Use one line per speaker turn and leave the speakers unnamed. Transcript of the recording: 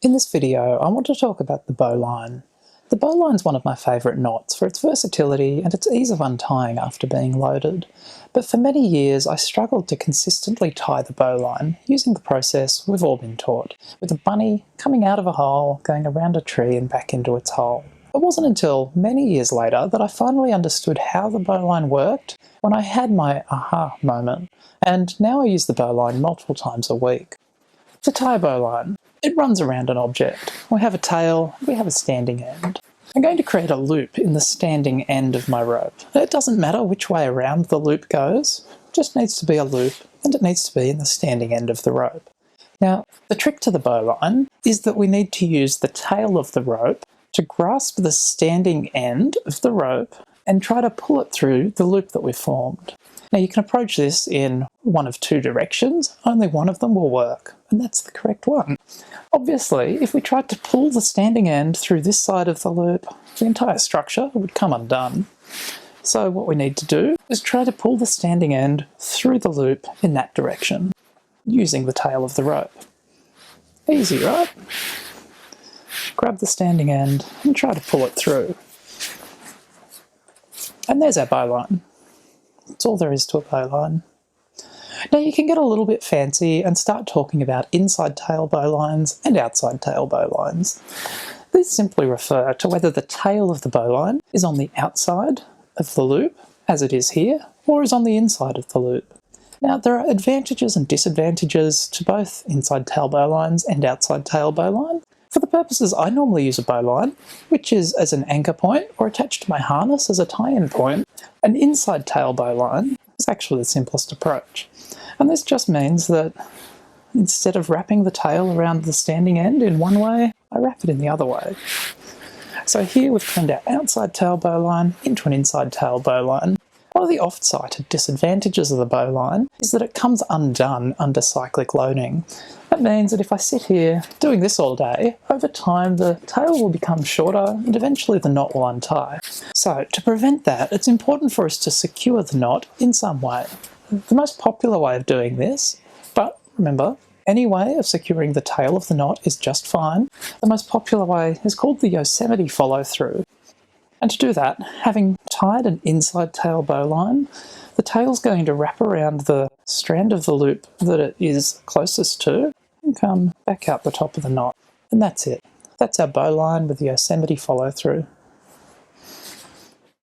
In this video, I want to talk about the bowline. The bowline is one of my favourite knots for its versatility and its ease of untying after being loaded. But for many years I struggled to consistently tie the bowline using the process we've all been taught, with a bunny coming out of a hole, going around a tree and back into its hole. It wasn't until many years later that I finally understood how the bowline worked when I had my aha moment, and now I use the bowline multiple times a week. To tie a bowline, it runs around an object. We have a tail, we have a standing end. I'm going to create a loop in the standing end of my rope. It doesn't matter which way around the loop goes, it just needs to be a loop, and it needs to be in the standing end of the rope. Now, the trick to the bowline is that we need to use the tail of the rope to grasp the standing end of the rope and try to pull it through the loop that we've formed. Now you can approach this in one of two directions, only one of them will work, and that's the correct one. Obviously, if we tried to pull the standing end through this side of the loop, the entire structure would come undone. So what we need to do is try to pull the standing end through the loop in that direction, using the tail of the rope. Easy, right? Grab the standing end and try to pull it through. And there's our bowline. That's all there is to a bowline. Now you can get a little bit fancy and start talking about inside tail bowlines and outside tail bowlines. These simply refer to whether the tail of the bowline is on the outside of the loop, as it is here, or is on the inside of the loop. Now there are advantages and disadvantages to both inside tail bowlines and outside tail bowline. For the purposes I normally use a bowline, which is as an anchor point or attached to my harness as a tie-in point. An inside tail bowline is actually the simplest approach. And this just means that instead of wrapping the tail around the standing end in one way, I wrap it in the other way. So here we've turned our outside tail bowline into an inside tail bowline. One of the oft-cited disadvantages of the bowline is that it comes undone under cyclic loading. That means that if I sit here doing this all day, over time the tail will become shorter and eventually the knot will untie. So to prevent that, it's important for us to secure the knot in some way. The most popular way of doing this, but remember, any way of securing the tail of the knot is just fine. The most popular way is called the Yosemite follow-through. And to do that, having tied an inside tail bowline, the tail's going to wrap around the strand of the loop that it is closest to and come back out the top of the knot. And that's it. That's our bowline with the Yosemite follow-through.